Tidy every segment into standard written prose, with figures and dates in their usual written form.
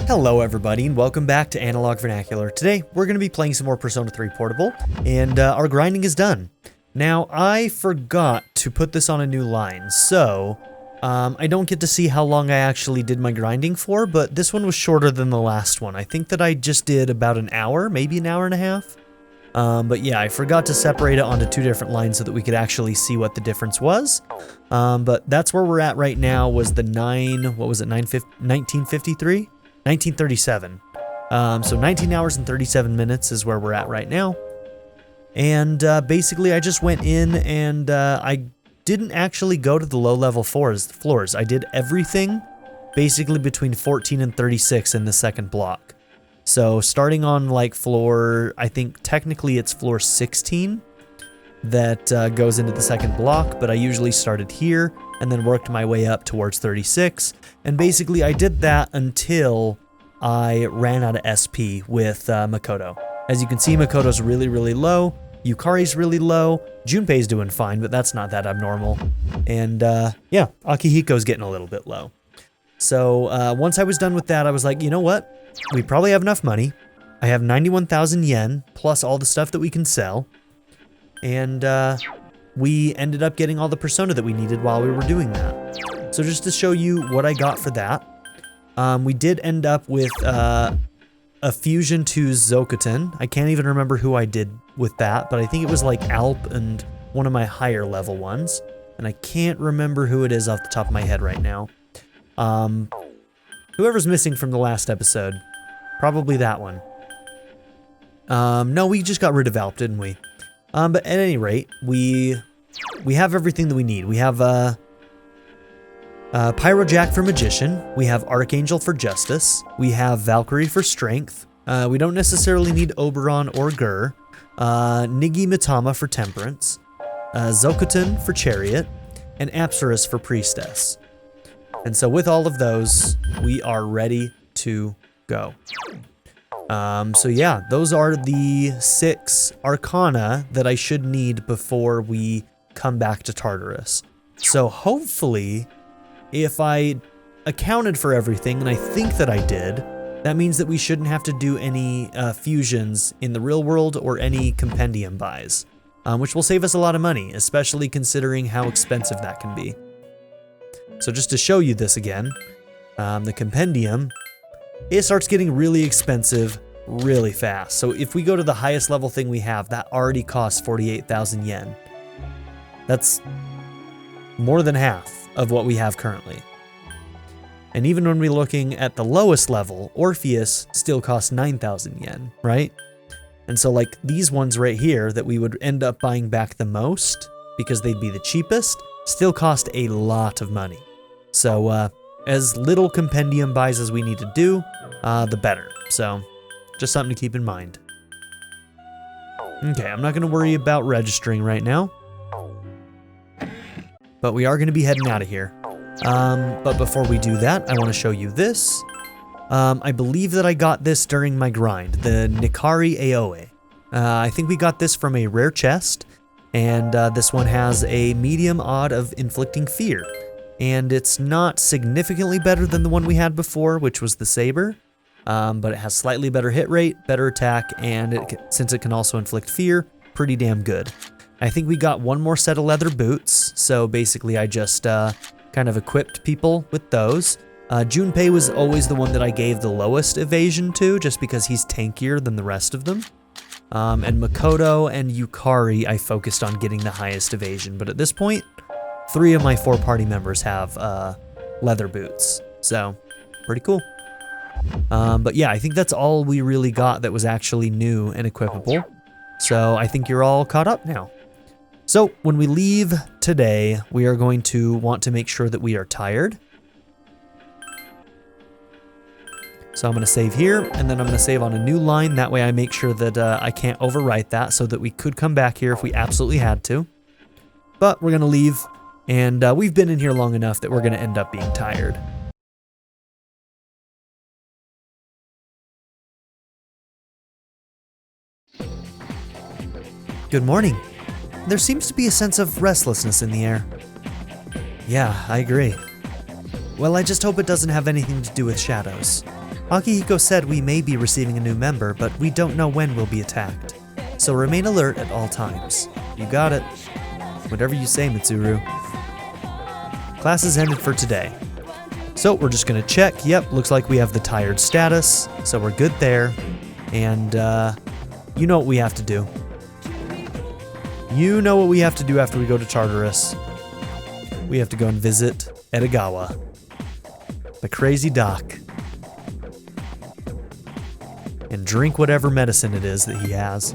Hello everybody and welcome back to Analog Vernacular. Today we're going to be playing some more Persona 3 Portable and our grinding is done. Now I forgot to put this on a new line, so I don't get to see how long I actually did my grinding for, but this one was shorter than the last one. I think that I just did about an hour, maybe an hour and a half. But yeah, I forgot to separate it onto two different lines so that we could actually see what the difference was. But that's where we're at right now, was the 1953? 1937. So 19 hours and 37 minutes is where we're at right now. And basically I just went in and I didn't actually go to the low-level floors. I did everything basically between 14 and 36 in the second block. So starting on like floor, I think technically it's floor 16 that goes into the second block, but I usually started here and then worked my way up towards 36. And basically I did that until I ran out of SP with Makoto. As you can see, Makoto's really, really low. Yukari's really low. Junpei's doing fine, but that's not that abnormal. And yeah, Akihiko's getting a little bit low. So once I was done with that, I was like, you know what? We probably have enough money. I have 91,000 yen, plus all the stuff that we can sell. And we ended up getting all the Persona that we needed while we were doing that. So just to show you what I got for that, we did end up with a fusion to Zokoten. I can't even remember who I did with that, but I think it was like Alp and one of my higher level ones. And I can't remember who it is off the top of my head right now. Whoever's missing from the last episode, probably that one. No, we just got rid of Alp, didn't we? But at any rate, we have everything that we need. We have Pyrojack for Magician, we have Archangel for Justice, we have Valkyrie for Strength, we don't necessarily need Oberon or Gur, Nigi Mitama for Temperance, Zokoten for Chariot, and Apsaras for Priestess. And so with all of those, we are ready to go. So yeah, those are the 6 Arcana that I should need before we come back to Tartarus. So hopefully, if I accounted for everything, and I think that I did, that means that we shouldn't have to do any fusions in the real world or any compendium buys, which will save us a lot of money, especially considering how expensive that can be. So just to show you this again, the compendium, it starts getting really expensive really fast. So if we go to the highest level thing we have, that already costs 48,000 yen. That's more than half of what we have currently. And even when we're looking at the lowest level, Orpheus still costs 9,000 yen, right? And so like these ones right here that we would end up buying back the most because they'd be the cheapest, still cost a lot of money. So as little compendium buys as we need to do, the better. So just something to keep in mind. Okay, I'm not going to worry about registering right now, but we are going to be heading out of here. But before we do that, I want to show you this. I believe that I got this during my grind, the Nikari Aoe. I think we got this from a rare chest, and this one has a medium odd of inflicting fear. And it's not significantly better than the one we had before, which was the Saber, but it has slightly better hit rate, better attack, and since it can also inflict fear, pretty damn good. I think we got one more set of leather boots, so basically I just kind of equipped people with those. Junpei was always the one that I gave the lowest evasion to, just because he's tankier than the rest of them. And Makoto and Yukari I focused on getting the highest evasion, but at this point, 3 of my 4 party members have leather boots, so pretty cool. But yeah, I think that's all we really got that was actually new and equipable. So I think you're all caught up now. So when we leave today, we are going to want to make sure that we are tired. So I'm going to save here, and then I'm going to save on a new line. That way I make sure that I can't overwrite that, so that we could come back here if we absolutely had to. But we're going to leave, and we've been in here long enough that we're going to end up being tired. Good morning. There seems to be a sense of restlessness in the air. Yeah, I agree. Well, I just hope it doesn't have anything to do with shadows. Akihiko said we may be receiving a new member, but we don't know when we'll be attacked. So remain alert at all times. You got it. Whatever you say, Mitsuru. Class is ended for today. So we're just gonna check. Yep, looks like we have the tired status, so we're good there. And you know what we have to do. You know what we have to do after we go to Tartarus. We have to go and visit Edogawa, the crazy doc, and drink whatever medicine it is that he has.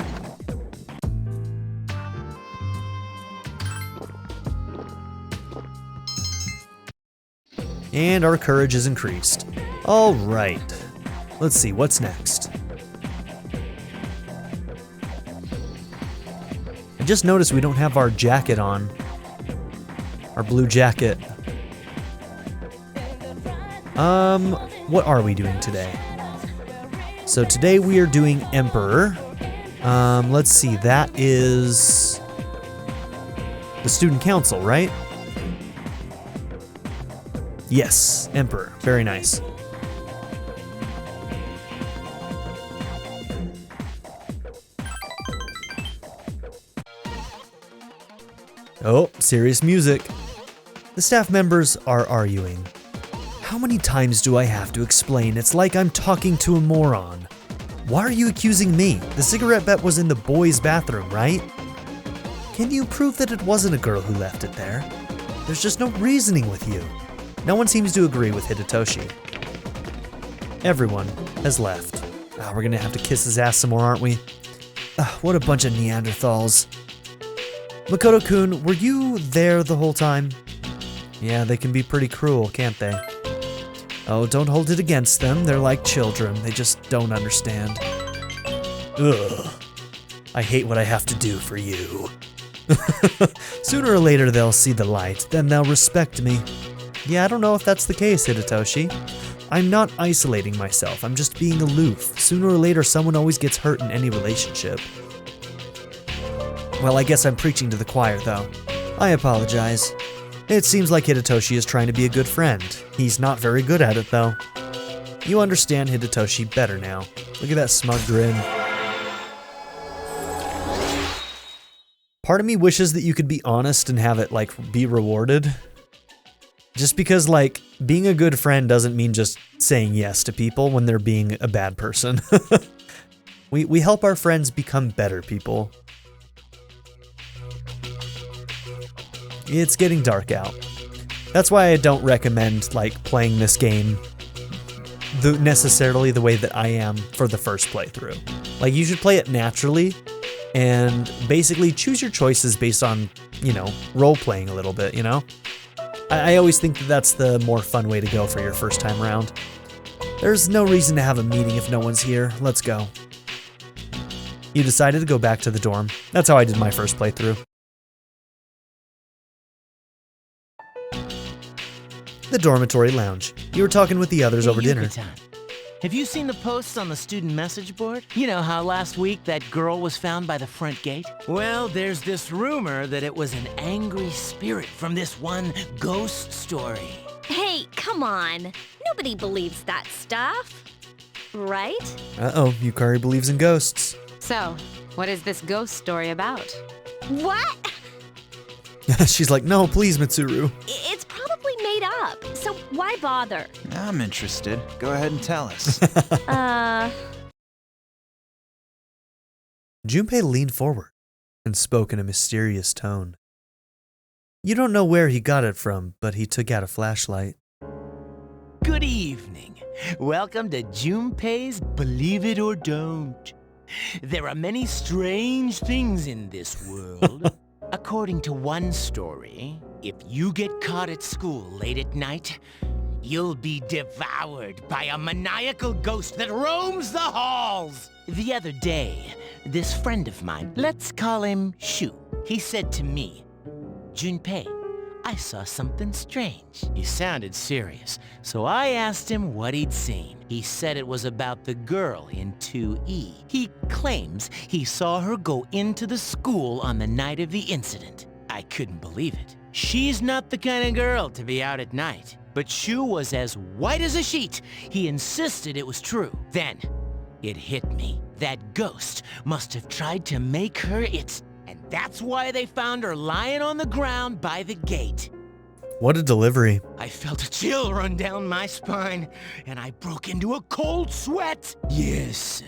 And our courage is increased. All right, let's see, what's next? I just noticed we don't have our jacket on. Our blue jacket. What are we doing today? So today we are doing Emperor. Let's see, that is the student council, right? Yes, Emperor. Very nice. Oh, serious music. The staff members are arguing. How many times do I have to explain? It's like I'm talking to a moron. Why are you accusing me? The cigarette butt was in the boys' bathroom, right? Can you prove that it wasn't a girl who left it there? There's just no reasoning with you. No one seems to agree with Hidetoshi. Everyone has left. Oh, we're gonna have to kiss his ass some more, aren't we? What a bunch of Neanderthals. Makoto-kun, were you there the whole time? Yeah, they can be pretty cruel, can't they? Oh, don't hold it against them. They're like children. They just don't understand. Ugh. I hate what I have to do for you. Sooner or later they'll see the light, then they'll respect me. Yeah, I don't know if that's the case, Hidetoshi. I'm not isolating myself, I'm just being aloof. Sooner or later someone always gets hurt in any relationship. Well, I guess I'm preaching to the choir, though. I apologize. It seems like Hidetoshi is trying to be a good friend. He's not very good at it, though. You understand Hidetoshi better now. Look at that smug grin. Part of me wishes that you could be honest and have it, like, be rewarded. Just because, like, being a good friend doesn't mean just saying yes to people when they're being a bad person. We help our friends become better people. It's getting dark out. That's why I don't recommend, like, playing this game necessarily the way that I am for the first playthrough. Like, you should play it naturally and basically choose your choices based on, you know, role-playing a little bit, you know? I always think that that's the more fun way to go for your first time around. There's no reason to have a meeting if no one's here. Let's go. You decided to go back to the dorm. That's how I did my first playthrough. The dormitory lounge. You were talking with the others over dinner. Have you seen the posts on the student message board? You know how last week that girl was found by the front gate? Well, there's this rumor that it was an angry spirit from this one ghost story. Hey, come on. Nobody believes that stuff. Right? Uh-oh, Yukari believes in ghosts. So, what is this ghost story about? What? She's like, no, please, Mitsuru. It's probably made up, so why bother? I'm interested. Go ahead and tell us. Junpei leaned forward and spoke in a mysterious tone. You don't know where he got it from, but he took out a flashlight. Good evening. Welcome to Junpei's Believe It or Don't. There are many strange things in this world. According to one story, if you get caught at school late at night, you'll be devoured by a maniacal ghost that roams the halls. The other day, this friend of mine, let's call him Shu, he said to me, Junpei, I saw something strange. He sounded serious, so I asked him what he'd seen. He said it was about the girl in 2E. He claims he saw her go into the school on the night of the incident. I couldn't believe it. She's not the kind of girl to be out at night. but Shu was as white as a sheet. He insisted it was true. Then, it hit me. That ghost must have tried to make her its, and that's why they found her lying on the ground by the gate. What a delivery. I felt a chill run down my spine, and I broke into a cold sweat. Yes,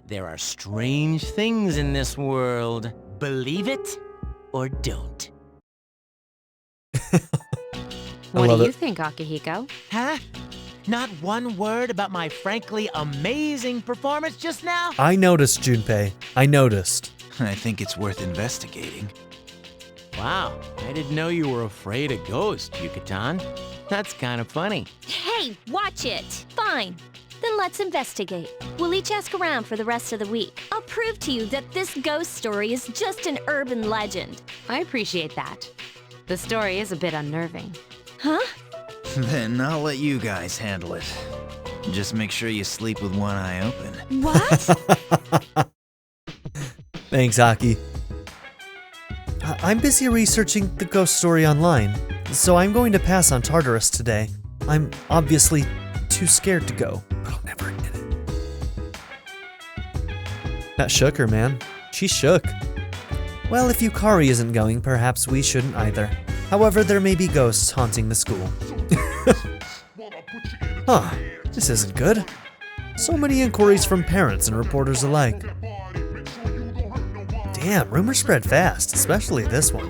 there are strange things in this world. Believe it or don't. What love do you it. think, Akihiko? Huh? Not one word about my frankly amazing performance just now? I noticed, Junpei. I noticed. I think it's worth investigating. Wow, I didn't know you were afraid of ghosts, Yucatan. That's kind of funny. Hey, watch it. Fine. Then let's investigate. We'll each ask around for the rest of the week. I'll prove to you that this ghost story is just an urban legend. I appreciate that. The story is a bit unnerving. Huh? Then I'll let you guys handle it. Just make sure you sleep with one eye open. What? Thanks, Aki. I'm busy researching the ghost story online, so I'm going to pass on Tartarus today. I'm obviously too scared to go, but I'll never admit it. That shook her, man. She shook. Well, if Yukari isn't going, perhaps we shouldn't either. However, there may be ghosts haunting the school. Huh, this isn't good. So many inquiries from parents and reporters alike. Damn, rumors spread fast, especially this one.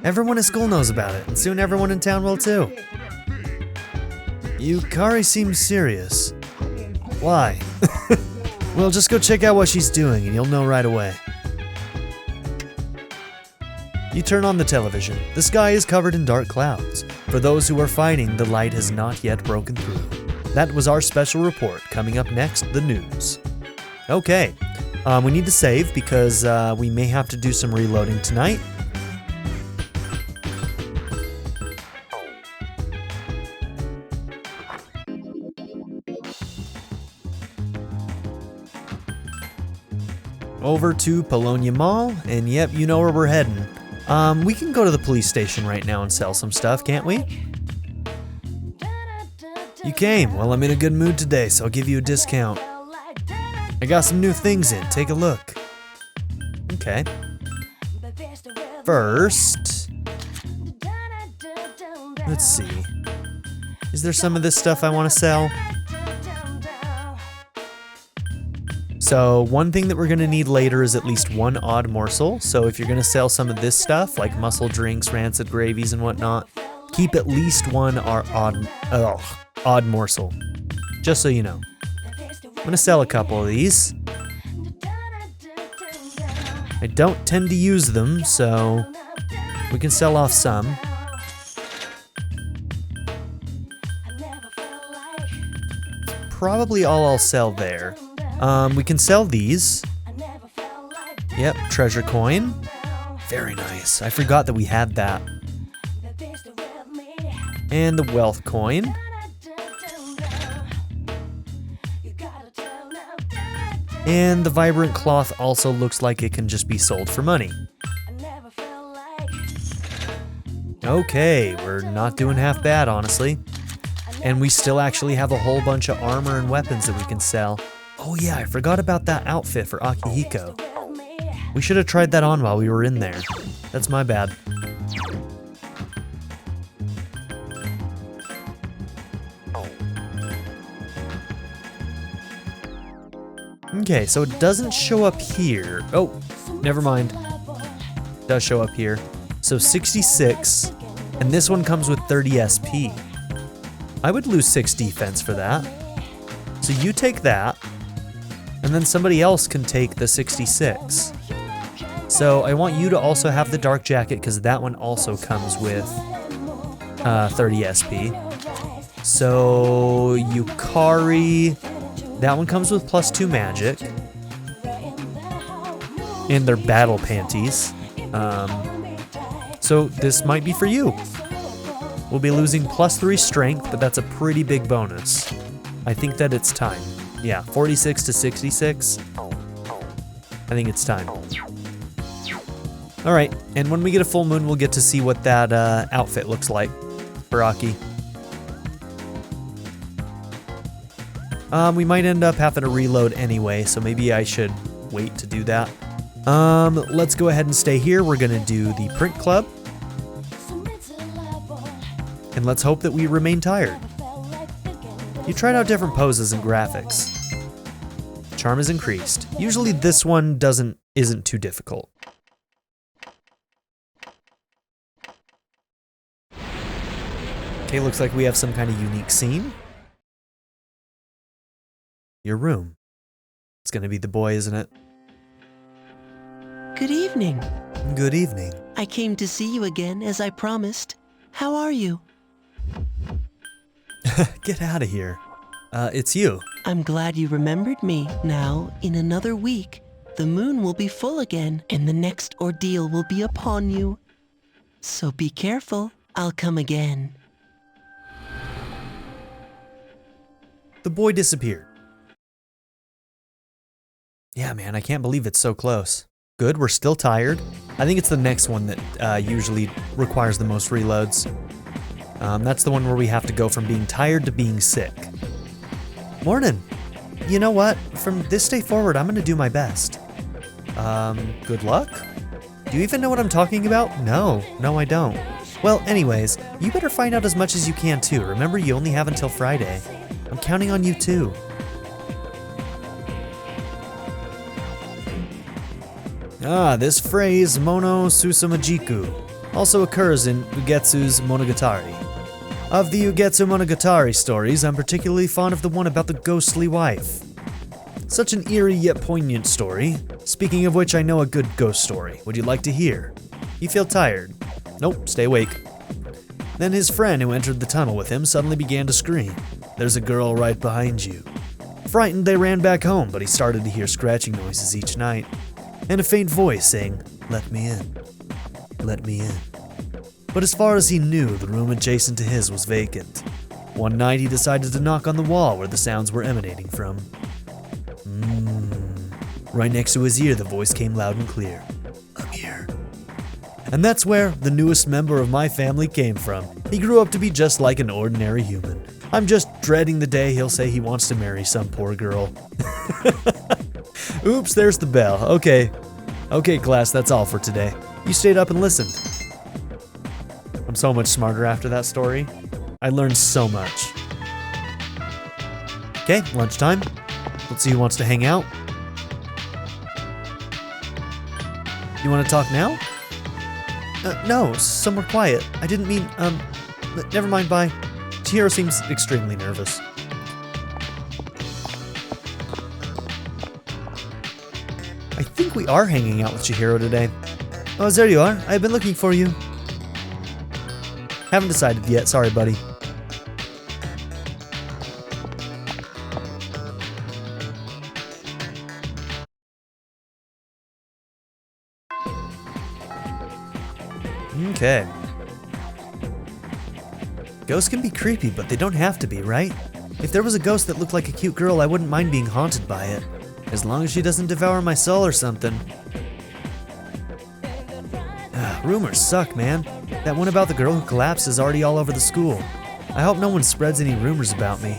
Everyone at school knows about it, and soon everyone in town will too. Yukari seems serious. Why? Well, just go check out what she's doing and you'll know right away. You turn on the television. The sky is covered in dark clouds. For those who are fighting, the light has not yet broken through. That was our special report. Coming up next, the news. Okay, we need to save because we may have to do some reloading tonight. Over to Polonia Mall, and yep, you know where we're heading. We can go to the police station right now and sell some stuff, can't we? You came. Well, I'm in a good mood today, so I'll give you a discount. I got some new things in. Take a look. Okay. First, let's see. Is there some of this stuff I want to sell? So one thing that we're gonna need later is at least one odd morsel. So if you're gonna sell some of this stuff, like muscle drinks, rancid gravies, and whatnot, keep at least one odd morsel, just so you know. I'm gonna sell a couple of these. I don't tend to use them, so we can sell off some. Probably all I'll sell there. We can sell these. Yep, treasure coin. Very nice. I forgot that we had that. And the wealth coin. And the vibrant cloth also looks like it can just be sold for money. Okay, we're not doing half bad, honestly. And we still actually have a whole bunch of armor and weapons that we can sell. Oh yeah, I forgot about that outfit for Akihiko. We should have tried that on while we were in there. That's my bad. Okay, so it doesn't show up here. Oh, never mind. It does show up here. So 66, and this one comes with 30 SP. I would lose 6 defense for that. So you take that, and then somebody else can take the 66. So I want you to also have the dark jacket because that one also comes with 30 SP. So Yukari, that one comes with +2 magic. And their battle panties. So this might be for you. We'll be losing +3 strength, but that's a pretty big bonus. I think that it's time. Yeah, 46 to 66. I think it's time. All right, and when we get a full moon, we'll get to see what that outfit looks like for Aki. We might end up having to reload anyway, so maybe I should wait to do that. Let's go ahead and stay here. We're gonna do the print club. And let's hope that we remain tired. You tried out different poses and graphics. Charm is increased. Usually this one isn't too difficult. Okay, looks like we have some kind of unique scene. Your room. It's gonna be the boy, isn't it? Good evening. Good evening. I came to see you again as I promised. How are you? Get out of here. It's you. I'm glad you remembered me. Now, in another week, the moon will be full again, and the next ordeal will be upon you. So be careful. I'll come again. The boy disappeared. Yeah, man, I can't believe it's so close. Good, we're still tired. I think it's the next one that usually requires the most reloads. That's the one where we have to go from being tired to being sick. Morning. You know what? From this day forward, I'm gonna do my best. Good luck? Do you even know what I'm talking about? No, I don't. Well, anyways, you better find out as much as you can too. Remember, you only have until Friday. I'm counting on you too. This phrase, mono susamajiku, also occurs in Ugetsu's Monogatari. Of the Ugetsu Monogatari stories, I'm particularly fond of the one about the ghostly wife. Such an eerie yet poignant story. Speaking of which, I know a good ghost story. Would you like to hear? You feel tired? Nope, stay awake. Then his friend who entered the tunnel with him suddenly began to scream. There's a girl right behind you. Frightened, they ran back home, but he started to hear scratching noises each night, and a faint voice saying, "Let me in. Let me in." But as far as he knew, the room adjacent to his was vacant. One night he decided to knock on the wall where the sounds were emanating from. Right next to his ear, the voice came loud and clear. "I'm here." And that's where the newest member of my family came from. He grew up to be just like an ordinary human. I'm just dreading the day he'll say he wants to marry some poor girl. Oops, there's the bell. Okay, class, that's all for today. You stayed up and listened. I'm so much smarter after that story. I learned so much. Okay, lunchtime. Let's see who wants to hang out. You want to talk now? No, somewhere quiet. I didn't mean, never mind, bye. Chihiro seems extremely nervous. I think we are hanging out with Chihiro today. Oh, there you are. I've been looking for you. Haven't decided yet. Sorry, buddy. Okay. Ghosts can be creepy, but they don't have to be, right? If there was a ghost that looked like a cute girl, I wouldn't mind being haunted by it. As long as she doesn't devour my soul or something. Rumors suck, man. That one about the girl who collapsed is already all over the school. I hope no one spreads any rumors about me.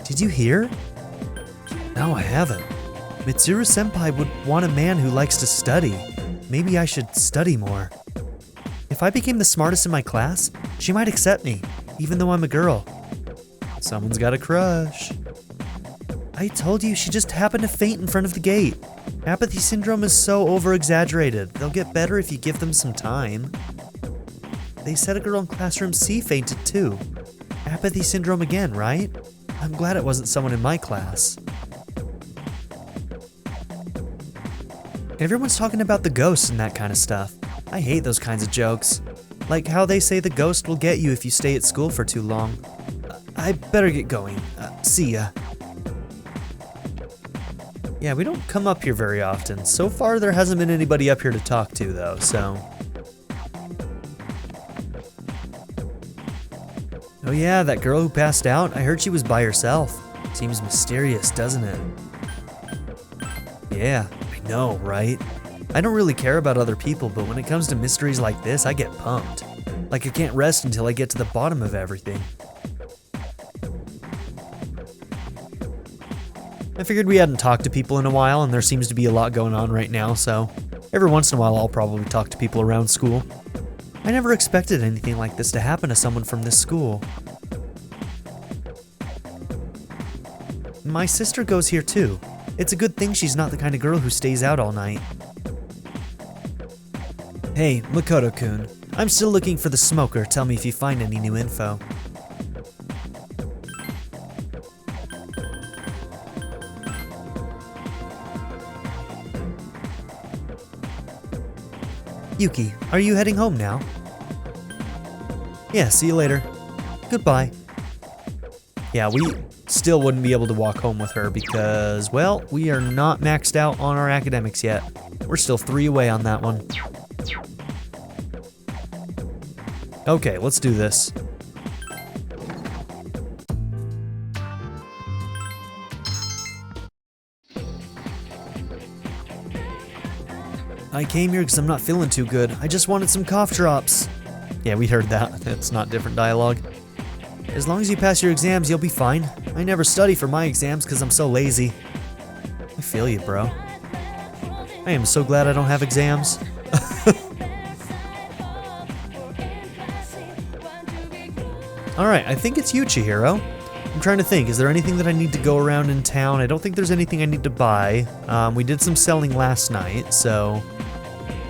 Did you hear? No, I haven't. Mitsuru-senpai would want a man who likes to study. Maybe I should study more. If I became the smartest in my class, she might accept me, even though I'm a girl. Someone's got a crush. I told you, she just happened to faint in front of the gate. Apathy syndrome is so over-exaggerated. They'll get better if you give them some time. They said a girl in classroom C fainted too. Apathy syndrome again, right? I'm glad it wasn't someone in my class. Everyone's talking about the ghosts and that kind of stuff. I hate those kinds of jokes. Like how they say the ghost will get you if you stay at school for too long. I better get going. See ya. Yeah, we don't come up here very often. So far, there hasn't been anybody up here to talk to, though, so... Oh yeah, that girl who passed out, I heard she was by herself. Seems mysterious, doesn't it? Yeah, I know, right? I don't really care about other people, but when it comes to mysteries like this, I get pumped. Like I can't rest until I get to the bottom of everything. I figured we hadn't talked to people in a while, and there seems to be a lot going on right now, so every once in a while I'll probably talk to people around school. I never expected anything like this to happen to someone from this school. My sister goes here too. It's a good thing she's not the kind of girl who stays out all night. Hey, Makoto-kun. I'm still looking for the smoker. Tell me if you find any new info. Yuki, are you heading home now? Yeah, see you later. Goodbye. Yeah, we still wouldn't be able to walk home with her because, well, we are not maxed out on our academics yet. We're still 3 away on that one. Okay, let's do this. I came here because I'm not feeling too good. I just wanted some cough drops. Yeah, we heard that. It's not different dialogue. As long as you pass your exams, you'll be fine. I never study for my exams because I'm so lazy. I feel you, bro. I am so glad I don't have exams. Alright, I think it's you, Chihiro. I'm trying to think, is there anything that I need to go around in town? I don't think there's anything I need to buy. We did some selling last night, so...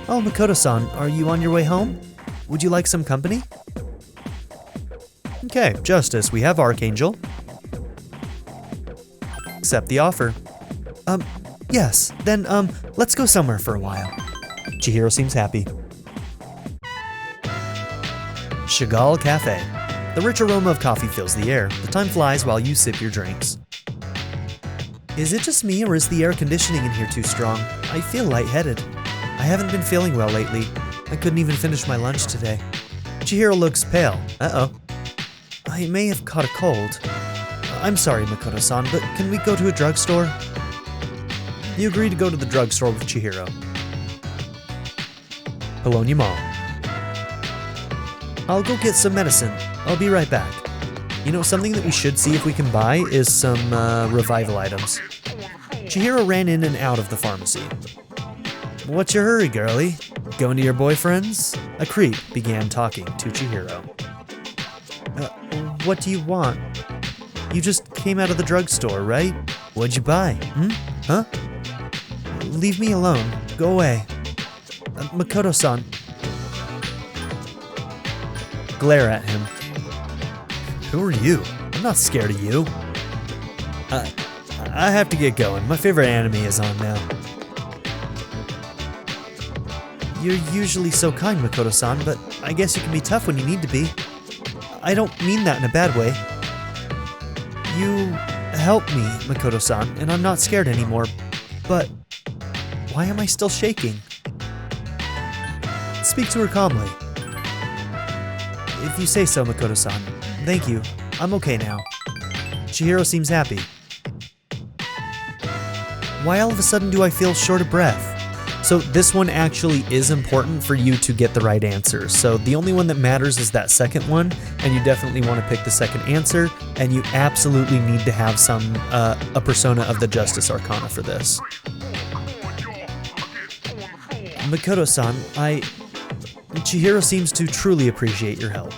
Oh, Makoto-san, are you on your way home? Would you like some company? Okay, Justice, we have Archangel. Accept the offer. Yes, then, let's go somewhere for a while. Chihiro seems happy. Chagall Cafe. The rich aroma of coffee fills the air. The time flies while you sip your drinks. Is it just me, or is the air conditioning in here too strong? I feel lightheaded. I haven't been feeling well lately. I couldn't even finish my lunch today. Chihiro looks pale. Uh-oh. I may have caught a cold. I'm sorry, Makoto-san, but can we go to a drugstore? You agree to go to the drugstore with Chihiro. Bologna Mall. I'll go get some medicine. I'll be right back. You know, something that we should see if we can buy is some revival items. Chihiro ran in and out of the pharmacy. What's your hurry, girlie? Going to your boyfriend's? A creep began talking to Chihiro. What do you want? You just came out of the drugstore, right? What'd you buy? Huh? Leave me alone. Go away. Makoto-san. Glare at him. Who are you? I'm not scared of you. I have to get going. My favorite anime is on now. You're usually so kind, Makoto-san, but I guess you can be tough when you need to be. I don't mean that in a bad way. You helped me, Makoto-san, and I'm not scared anymore, but why am I still shaking? Speak to her calmly. If you say so, Makoto-san. Thank you. I'm okay now. Chihiro seems happy. Why all of a sudden do I feel short of breath? So this one actually is important for you to get the right answer. So the only one that matters is that second one, and you definitely want to pick the second answer, and you absolutely need to have a persona of the Justice Arcana for this. Makoto-san, Chihiro seems to truly appreciate your help.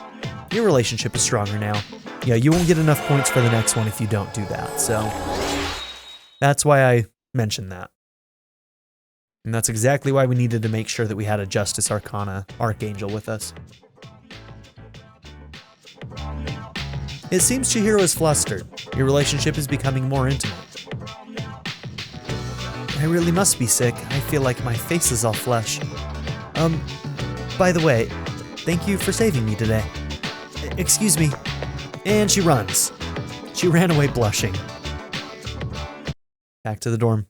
Your relationship is stronger now. Yeah, you won't get enough points for the next one if you don't do that, so that's why I mentioned that. And that's exactly why we needed to make sure that we had a Justice Arcana Archangel with us. It seems Chihiro is flustered. Your relationship is becoming more intimate. I really must be sick. I feel like my face is all flesh. By the way, thank you for saving me today. Excuse me. And she runs. She ran away blushing. Back to the dorm.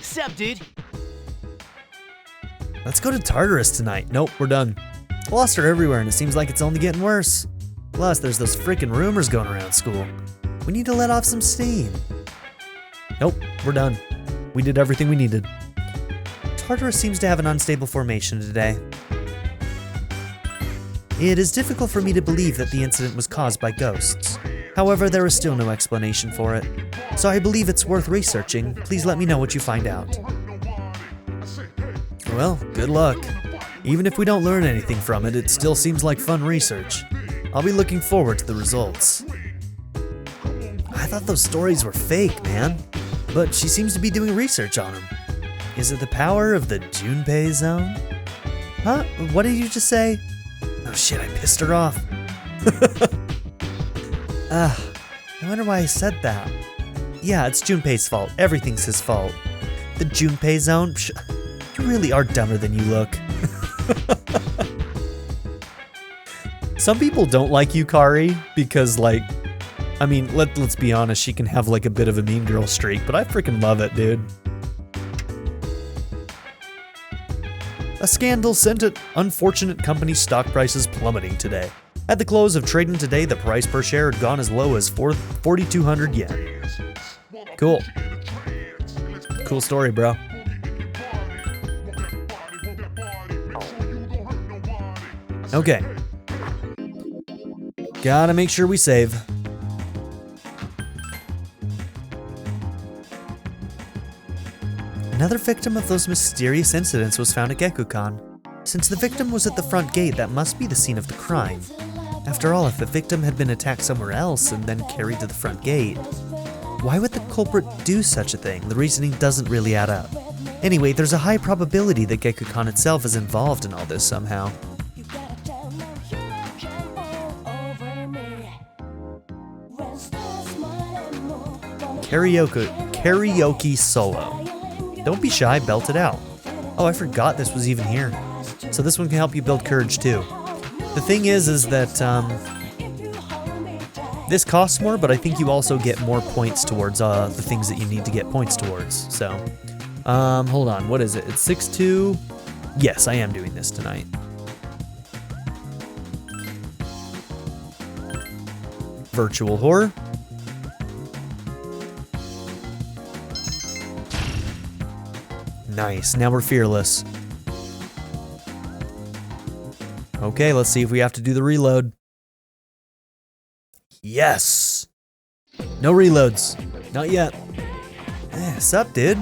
Sup, dude? Let's go to Tartarus tonight. Nope, we're done. Lost her everywhere and it seems like it's only getting worse. Plus, there's those freaking rumors going around school. We need to let off some steam. Nope, we're done. We did everything we needed. Tartarus seems to have an unstable formation today. It is difficult for me to believe that the incident was caused by ghosts. However, there is still no explanation for it. So I believe it's worth researching. Please let me know what you find out. Well, good luck. Even if we don't learn anything from it, it still seems like fun research. I'll be looking forward to the results. I thought those stories were fake, man. But she seems to be doing research on them. Is it the power of the Junpei Zone? Huh? What did you just say? Oh shit, I pissed her off. I wonder why I said that. Yeah, it's Junpei's fault. Everything's his fault. The Junpei Zone? Psh, you really are dumber than you look. Some people don't like Yukari because, like, I mean, let's be honest, she can have like a bit of a mean girl streak, but I freaking love it, dude. A scandal sent an unfortunate company's stock prices plummeting today. At the close of trading today, the price per share had gone as low as 4,200 yen. Cool. Cool story, bro. Okay. Gotta make sure we save. Another victim of those mysterious incidents was found at Gekukan. Since the victim was at the front gate, that must be the scene of the crime. After all, if the victim had been attacked somewhere else and then carried to the front gate, why would the culprit do such a thing? The reasoning doesn't really add up. Anyway, there's a high probability that Gekukan itself is involved in all this somehow. Karaoke solo. Don't be shy, belt it out. Oh, I forgot this was even here. So this one can help you build courage too. The thing is that this costs more, but I think you also get more points towards the things that you need to get points towards. So, hold on, what is it? It's 6-2. Yes, I am doing this tonight. Virtual horror. Nice, now we're fearless. Okay, let's see if we have to do the reload. Yes! No reloads. Not yet. Sup, dude?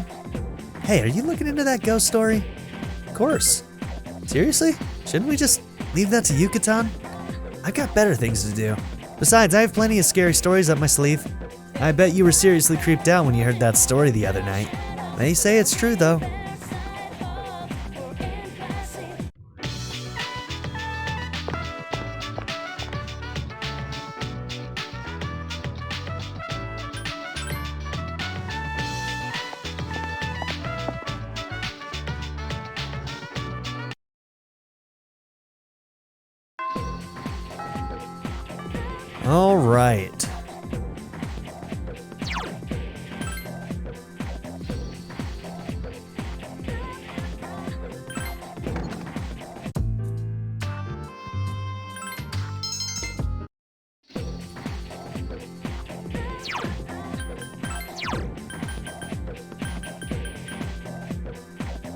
Hey, are you looking into that ghost story? Of course. Seriously? Shouldn't we just leave that to Yucatan? I've got better things to do. Besides, I have plenty of scary stories up my sleeve. I bet you were seriously creeped out when you heard that story the other night. They say it's true, though. All right.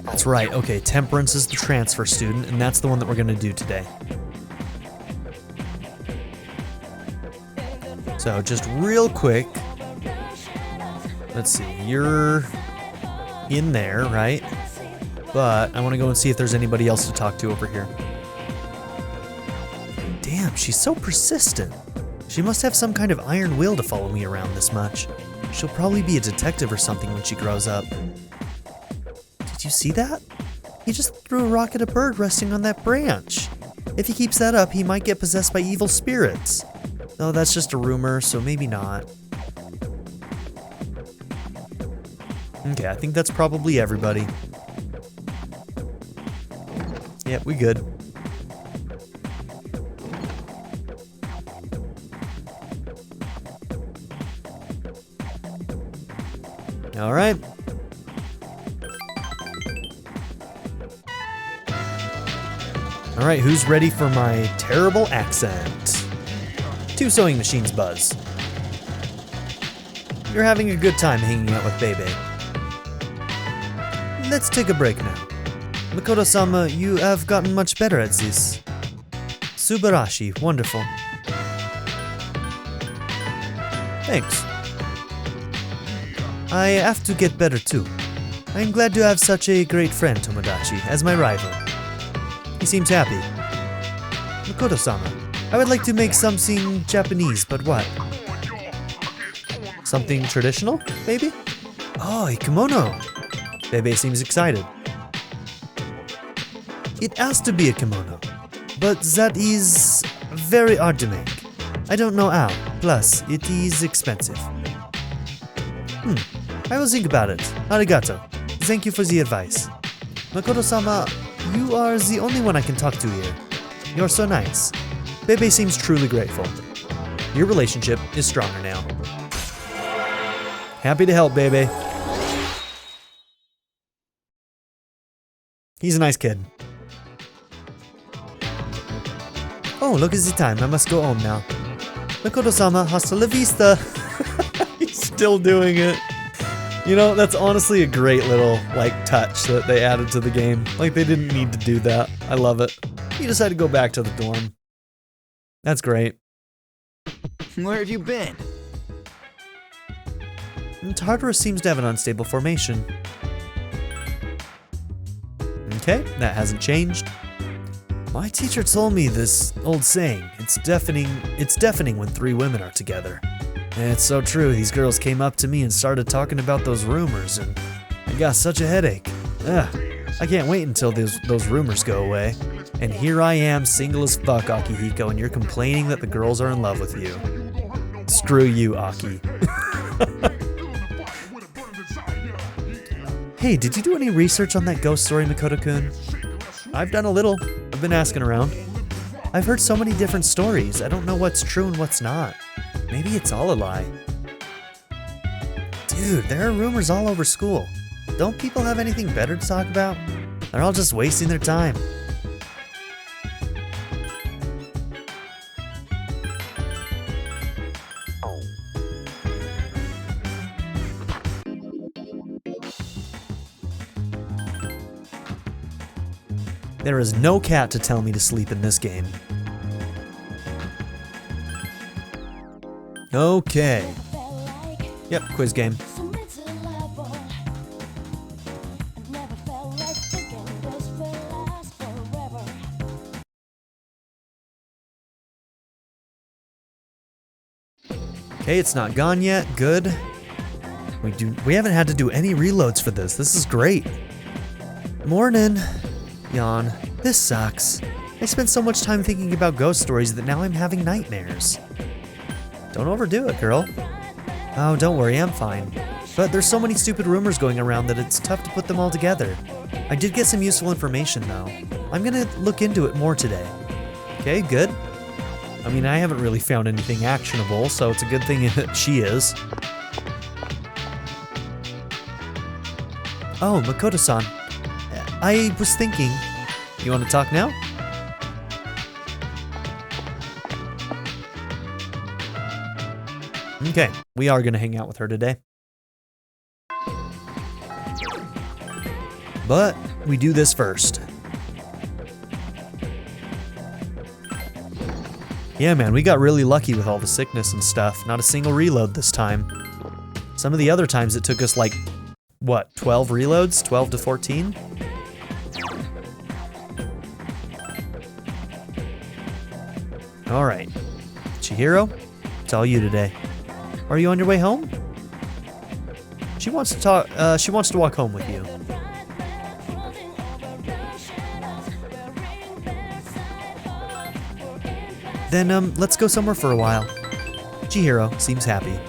That's right. Okay, Temperance is the transfer student, and that's the one that we're going to do today. So just real quick, let's see, you're in there, right? But I want to go and see if there's anybody else to talk to over here. Damn, she's so persistent. She must have some kind of iron will to follow me around this much. She'll probably be a detective or something when she grows up. Did you see that? He just threw a rock at a bird resting on that branch. If he keeps that up, he might get possessed by evil spirits. Though that's just a rumor, so maybe not. Okay, I think that's probably everybody. Yep, we good. All right. All right, who's ready for my terrible accent? 2 sewing machines buzz. You're having a good time hanging out with Bebe. Let's take a break now. Makoto-sama, you have gotten much better at this. Subarashi, wonderful. Thanks. I have to get better too. I am glad to have such a great friend, Tomodachi, as my rival. He seems happy. Makoto-sama, I would like to make something Japanese, but what? Something traditional, maybe? Oh, a kimono. Bebe seems excited. It has to be a kimono, but that is very hard to make. I don't know how, plus it is expensive. I will think about it. Arigato. Thank you for the advice. Makoto-sama, you are the only one I can talk to here. You're so nice. Bebe seems truly grateful. Your relationship is stronger now. Happy to help, Bebe. He's a nice kid. Oh, look at the time. I must go home now. Makoto-sama, hasta la vista. He's still doing it. You know, that's honestly a great little, touch that they added to the game. Like, they didn't need to do that. I love it. He decided to go back to the dorm. That's great. Where have you been? Tartarus seems to have an unstable formation. Okay, that hasn't changed. My teacher told me this old saying, it's deafening when three women are together. And it's so true, these girls came up to me and started talking about those rumors, and I got such a headache. Ugh, I can't wait until those rumors go away. And here I am, single as fuck, Akihiko, and you're complaining that the girls are in love with you. Screw you, Aki. Hey, did you do any research on that ghost story, Makoto-kun? I've done a little. I've been asking around. I've heard so many different stories. I don't know what's true and what's not. Maybe it's all a lie. Dude, there are rumors all over school. Don't people have anything better to talk about? They're all just wasting their time. There is no cat to tell me to sleep in this game. Okay. Yep, quiz game. Okay, it's not gone yet. Good. We haven't had to do any reloads for this. This is great. Morning. Yawn. This sucks. I spent so much time thinking about ghost stories that now I'm having nightmares. Don't overdo it, girl. Oh, don't worry, I'm fine. But there's so many stupid rumors going around that it's tough to put them all together. I did get some useful information, though. I'm gonna look into it more today. Okay, good. I mean, I haven't really found anything actionable, so it's a good thing that she is. Oh, Makoto-san. I was thinking... You want to talk now? Okay, we are going to hang out with her today. But we do this first. Yeah, man, we got really lucky with all the sickness and stuff. Not a single reload this time. Some of the other times it took us like, what, 12 reloads? 12 to 14? Alright. Chihiro, it's all you today. Are you on your way home? She wants to talk, she wants to walk home with you. Then, let's go somewhere for a while. Chihiro seems happy.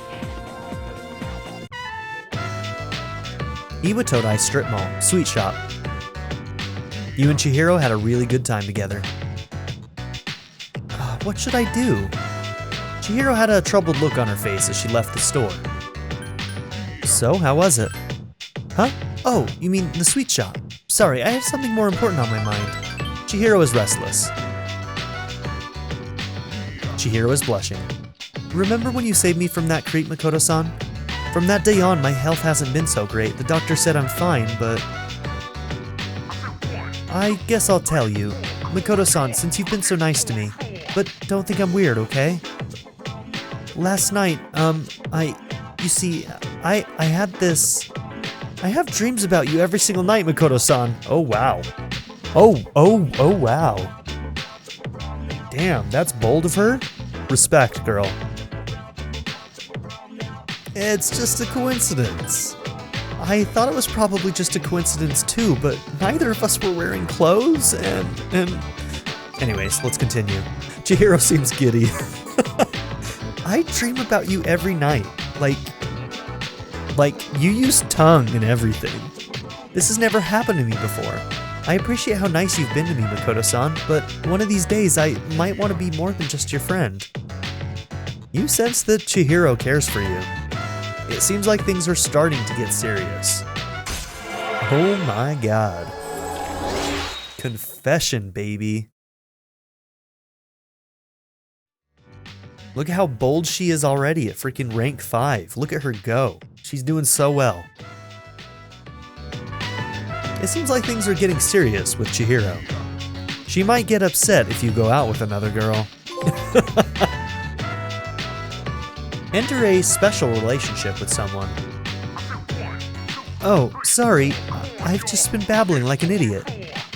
Iwatodai Strip Mall, Sweet Shop. You and Chihiro had a really good time together. What should I do? Chihiro had a troubled look on her face as she left the store. So, how was it? Huh? Oh, you mean the sweet shop. Sorry, I have something more important on my mind. Chihiro is restless. Chihiro is blushing. Remember when you saved me from that creep, Makoto-san? From that day on, my health hasn't been so great. The doctor said I'm fine, but... I guess I'll tell you. Makoto-san, since you've been so nice to me, but don't think I'm weird, okay? Last night, you see, I have dreams about you every single night, Makoto-san. Oh, wow. Oh, wow. Damn, that's bold of her. Respect, girl. It's just a coincidence. I thought it was probably just a coincidence too, but neither of us were wearing clothes, and... Anyways, let's continue. Chihiro seems giddy. I dream about you every night. Like, you use tongue and everything. This has never happened to me before. I appreciate how nice you've been to me, Makoto-san, but one of these days I might want to be more than just your friend. You sense that Chihiro cares for you. It seems like things are starting to get serious. Oh my god. Confession, baby. Look at how bold she is already at freaking rank 5. Look at her go. She's doing so well. It seems like things are getting serious with Chihiro. She might get upset if you go out with another girl. Enter a special relationship with someone. Oh, sorry. I've just been babbling like an idiot.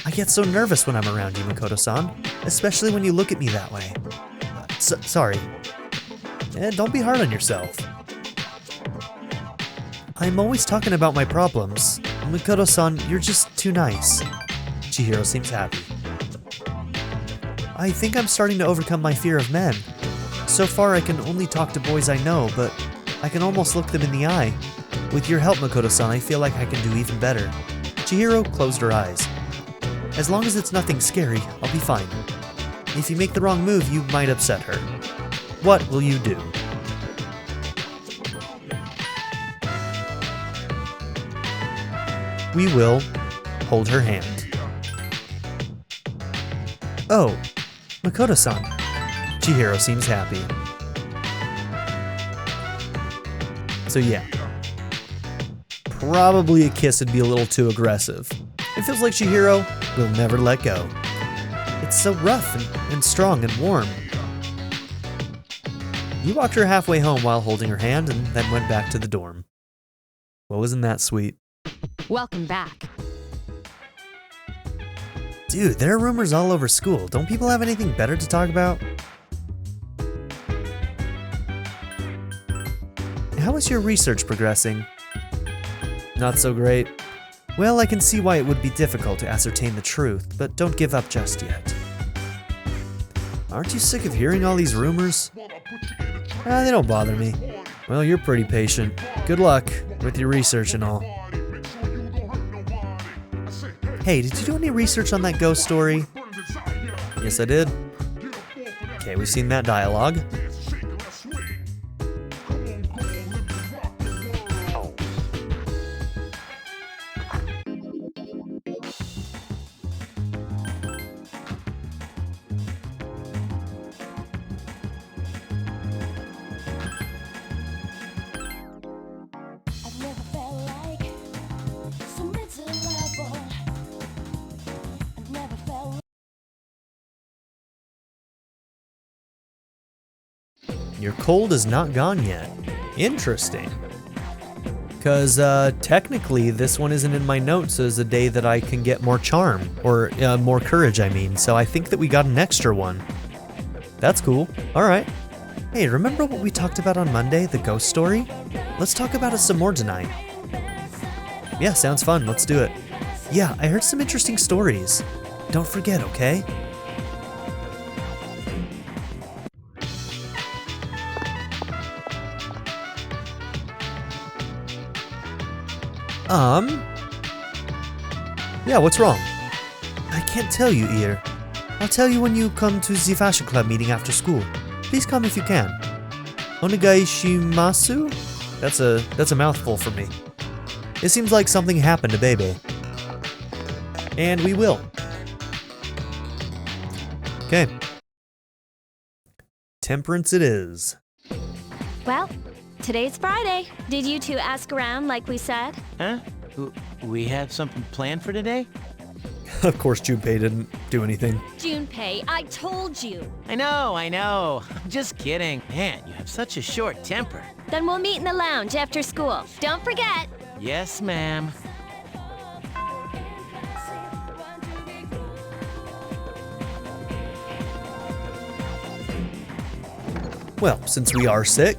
I get so nervous when I'm around you, Makoto-san, especially when you look at me that way. Sorry. Don't be hard on yourself. I'm always talking about my problems. Makoto-san, you're just too nice. Chihiro seems happy. I think I'm starting to overcome my fear of men. So far, I can only talk to boys I know, but I can almost look them in the eye. With your help, Makoto-san, I feel like I can do even better. Chihiro closed her eyes. As long as it's nothing scary, I'll be fine. If you make the wrong move, you might upset her. What will you do? We will hold her hand. Oh, Makoto-san. Chihiro seems happy. So yeah. Probably a kiss would be a little too aggressive. It feels like Chihiro will never let go. It's so rough and strong and warm. You walked her halfway home while holding her hand and then went back to the dorm. Well, wasn't that sweet? Welcome back. Dude, there are rumors all over school. Don't people have anything better to talk about? How is your research progressing? Not so great. Well, I can see why it would be difficult to ascertain the truth, but don't give up just yet. Aren't you sick of hearing all these rumors? They don't bother me. Well, you're pretty patient. Good luck with your research and all. Hey, did you do any research on that ghost story? Yes, I did. Okay, we've seen that dialogue. Your cold is not gone yet. Interesting. Because technically this one isn't in my notes as a day that I can get more charm, or more courage I mean, so I think that we got an extra one. That's cool. Alright. Hey, remember what we talked about on Monday, the ghost story? Let's talk about it some more tonight. Yeah, sounds fun. Let's do it. Yeah, I heard some interesting stories. Don't forget, okay? Yeah, what's wrong? I can't tell you, Ear. I'll tell you when you come to the fashion club meeting after school. Please come if you can. Onegai shimasu? That's a mouthful for me. It seems like something happened to Bebe. And we will. Okay. Temperance it is. Well, today's Friday. Did you two ask around like we said? Huh? We have something planned for today? Of course, Junpei didn't do anything. Junpei, I told you. I know. I'm just kidding. Man, you have such a short temper. Then we'll meet in the lounge after school. Don't forget. Yes, ma'am. Well, since we are sick,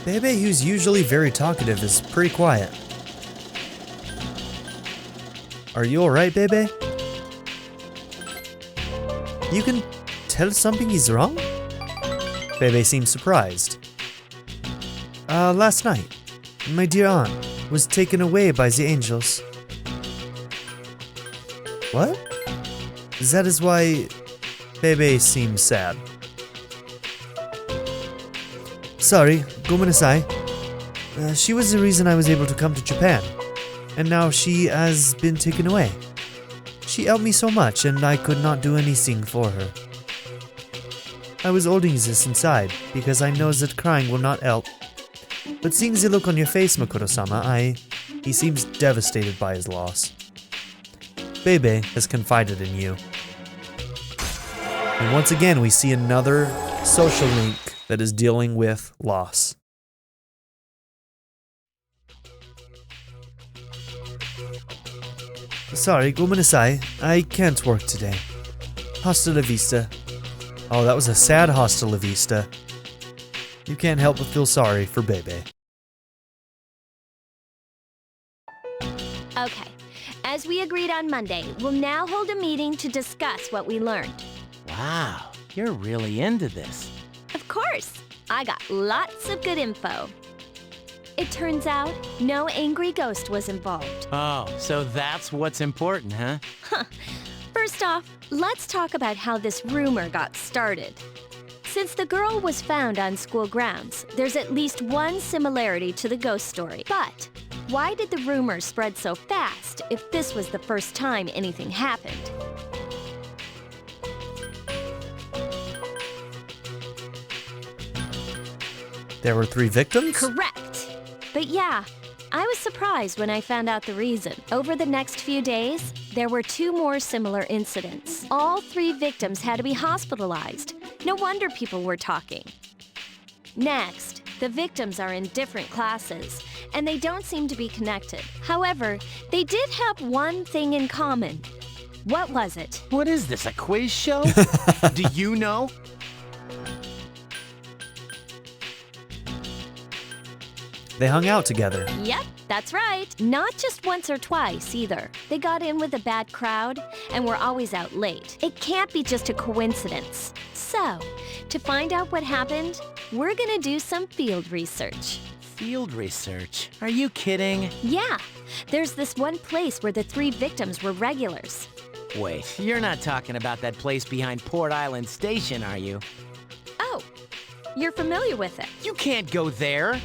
Bebe, who's usually very talkative, is pretty quiet. Are you alright, Bebe? You can tell something is wrong? Bebe seems surprised. Last night, my dear aunt was taken away by the angels. What? That is why Bebe seems sad. Sorry, gomenasai. She was the reason I was able to come to Japan, and now she has been taken away. She helped me so much, and I could not do anything for her. I was holding this inside, because I know that crying will not help. But seeing the look on your face, Makoto-sama, he seems devastated by his loss. Bebe has confided in you. And once again, we see another social link that is dealing with loss. Sorry, gomenasai. I can't work today. Hasta la vista. Oh, that was a sad hasta la vista. You can't help but feel sorry for Bebe. Okay. As we agreed on Monday, we'll now hold a meeting to discuss what we learned. Wow, you're really into this. Of course. I got lots of good info. It turns out no angry ghost was involved. Oh, so that's what's important, huh? First off, let's talk about how this rumor got started. Since the girl was found on school grounds, there's at least one similarity to the ghost story. But why did the rumor spread so fast if this was the first time anything happened? There were 3 victims? Correct. But yeah, I was surprised when I found out the reason. Over the next few days, there were 2 more similar incidents. All 3 victims had to be hospitalized. No wonder people were talking. Next, the victims are in different classes, and they don't seem to be connected. However, they did have one thing in common. What was it? What is this, a quiz show? Do you know? They hung out together. Yep, that's right. Not just once or twice, either. They got in with a bad crowd and were always out late. It can't be just a coincidence. So, to find out what happened, we're gonna do some field research. Field research? Are you kidding? Yeah, there's this one place where the 3 victims were regulars. Wait, you're not talking about that place behind Port Island Station, are you? Oh, you're familiar with it. You can't go there.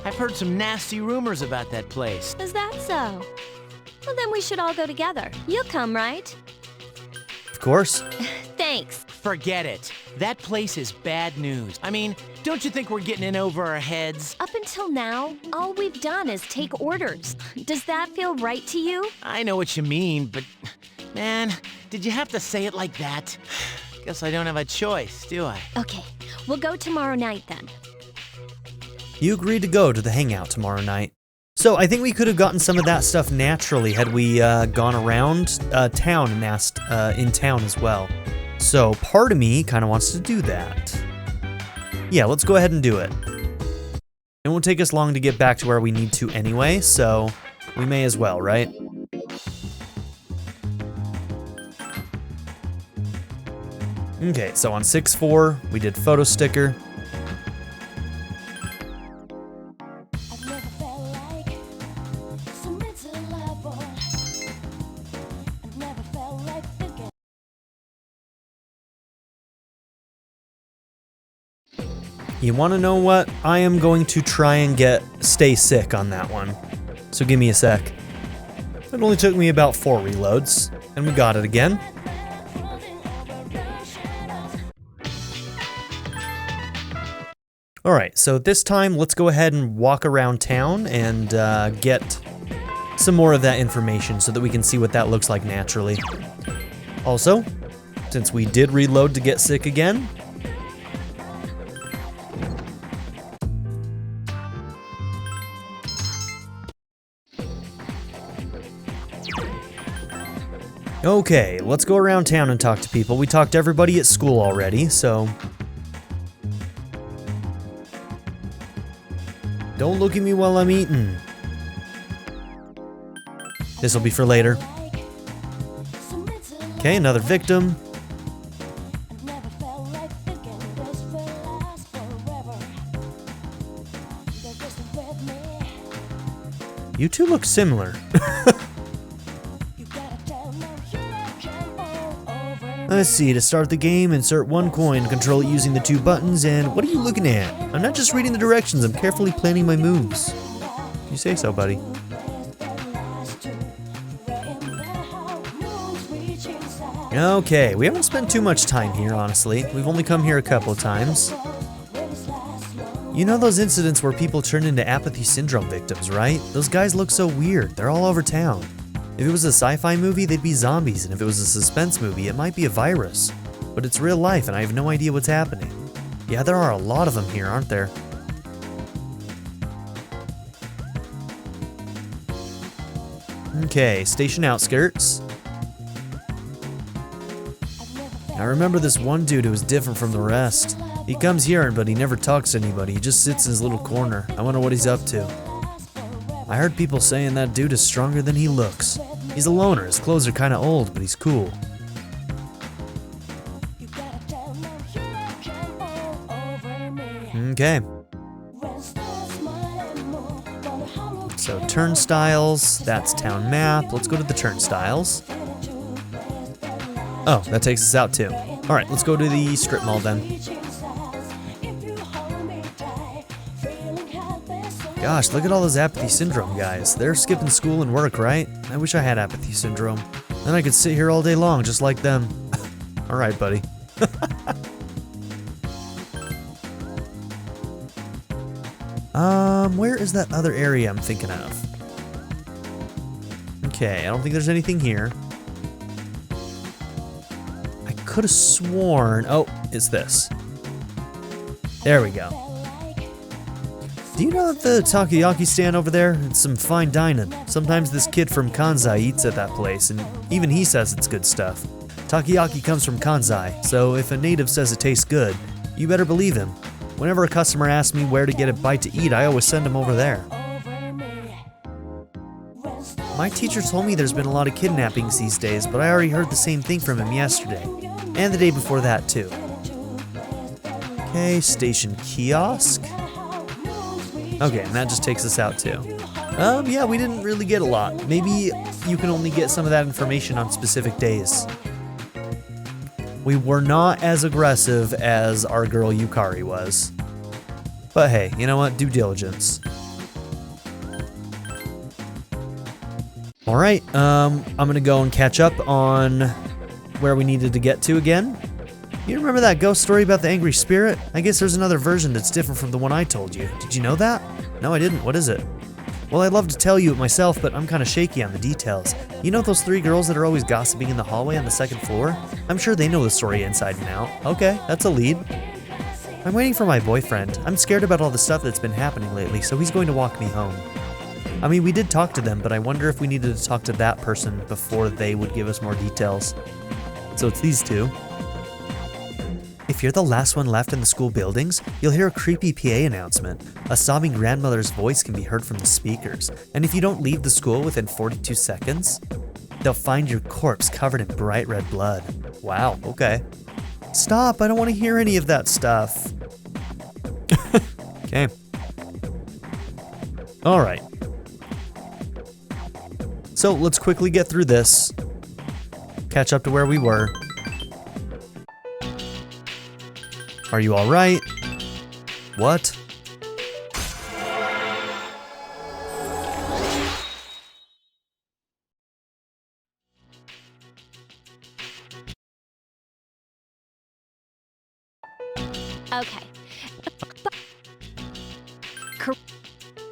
I've heard some nasty rumors about that place. Is that so? Well, then we should all go together. You'll come, right? Of course. Thanks. Forget it. That place is bad news. I mean, don't you think we're getting in over our heads? Up until now, all we've done is take orders. Does that feel right to you? I know what you mean, but man, did you have to say it like that? Guess I don't have a choice, do I? Okay, we'll go tomorrow night then. You agreed to go to the hangout tomorrow night. So I think we could have gotten some of that stuff naturally had we gone around town and asked in town as well. So part of me kind of wants to do that. Yeah, let's go ahead and do it. It won't take us long to get back to where we need to anyway, so we may as well, right? Okay, so on 6-4, we did photo sticker. You want to know what? I am going to try and stay sick on that one. So give me a sec. It only took me about 4 reloads, and we got it again. Alright, so this time let's go ahead and walk around town and get some more of that information so that we can see what that looks like naturally. Also, since we did reload to get sick again, okay, let's go around town and talk to people. We talked to everybody at school already, so don't look at me while I'm eating. This'll be for later. Okay, another victim. You two look similar. Let's see, to start the game, insert 1 coin, control it using the 2 buttons, and what are you looking at? I'm not just reading the directions, I'm carefully planning my moves. You say so, buddy. Okay, we haven't spent too much time here, honestly. We've only come here a couple of times. You know those incidents where people turn into apathy syndrome victims, right? Those guys look so weird. They're all over town. If it was a sci-fi movie, they'd be zombies, and if it was a suspense movie, it might be a virus. But it's real life, and I have no idea what's happening. Yeah, there are a lot of them here, aren't there? Okay, station outskirts. I remember this one dude who was different from the rest. He comes here, but he never talks to anybody. He just sits in his little corner. I wonder what he's up to. I heard people saying that dude is stronger than he looks. He's a loner. His clothes are kind of old, but he's cool. Okay. So turnstiles, that's town map. Let's go to the turnstiles. Oh, that takes us out too. All right, let's go to the strip mall then. Gosh, look at all those apathy syndrome guys. They're skipping school and work, right? I wish I had apathy syndrome. Then I could sit here all day long just like them. All right, buddy. Where is that other area I'm thinking of? Okay, I don't think there's anything here. I could have sworn... Oh, it's this. There we go. Do you know that the takoyaki stand over there? It's some fine dining. Sometimes this kid from Kansai eats at that place, and even he says it's good stuff. Takoyaki comes from Kansai, so if a native says it tastes good, you better believe him. Whenever a customer asks me where to get a bite to eat, I always send him over there. My teacher told me there's been a lot of kidnappings these days, but I already heard the same thing from him yesterday. And the day before that, too. Okay, station kiosk. Okay, and that just takes us out, too. Yeah, we didn't really get a lot. Maybe you can only get some of that information on specific days. We were not as aggressive as our girl Yukari was. But hey, you know what? Due diligence. Alright, I'm gonna go and catch up on where we needed to get to again. You remember that ghost story about the angry spirit? I guess there's another version that's different from the one I told you. Did you know that? No, I didn't. What is it? Well, I'd love to tell you it myself, but I'm kind of shaky on the details. You know those 3 girls that are always gossiping in the hallway on the 2nd floor? I'm sure they know the story inside and out. Okay, that's a lead. I'm waiting for my boyfriend. I'm scared about all the stuff that's been happening lately, so he's going to walk me home. I mean, we did talk to them, but I wonder if we needed to talk to that person before they would give us more details. So it's these 2. If you're the last one left in the school buildings, you'll hear a creepy PA announcement. A sobbing grandmother's voice can be heard from the speakers, and if you don't leave the school within 42 seconds, they'll find your corpse covered in bright red blood. Wow, okay. Stop, I don't want to hear any of that stuff. Okay. Alright. So let's quickly get through this. Catch up to where we were. Are you alright? What? Okay.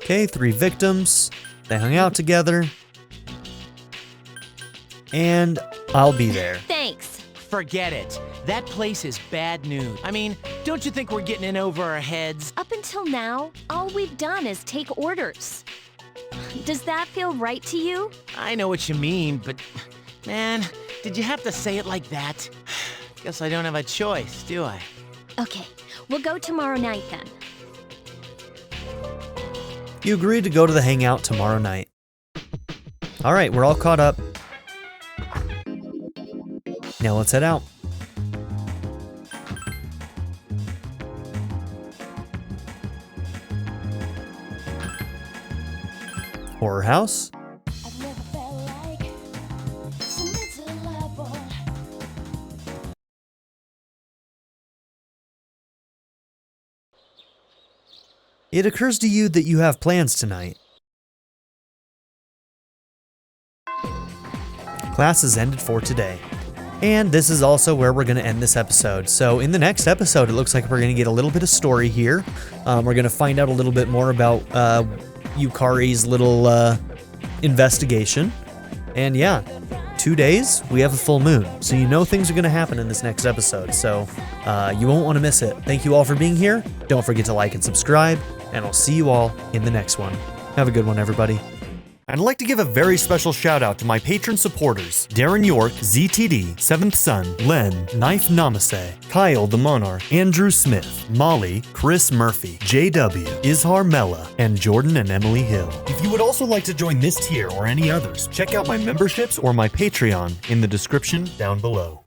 Okay, 3 victims. They hung out together. And I'll be there. Thanks. Forget it. That place is bad news. I mean, don't you think we're getting in over our heads? Up until now, all we've done is take orders. Does that feel right to you? I know what you mean, but man, did you have to say it like that? Guess I don't have a choice, do I? Okay, we'll go tomorrow night then. You agreed to go to the hangout tomorrow night. Alright, we're all caught up. Now let's head out. Horror house? It occurs to you that you have plans tonight. Class has ended for today. And this is also where we're going to end this episode. So in the next episode, it looks like we're going to get a little bit of story here. We're going to find out a little bit more about Yukari's little investigation. And yeah, 2 days, we have a full moon. So you know things are going to happen in this next episode. So you won't want to miss it. Thank you all for being here. Don't forget to like and subscribe. And I'll see you all in the next one. Have a good one, everybody. I'd like to give a very special shout out to my patron supporters, Darren York, ZTD, 7th Son, Len, Knife Namaste, Kyle the Monarch, Andrew Smith, Molly, Chris Murphy, JW, Izhar Mella, and Jordan and Emily Hill. If you would also like to join this tier or any others, check out my memberships or my Patreon in the description down below.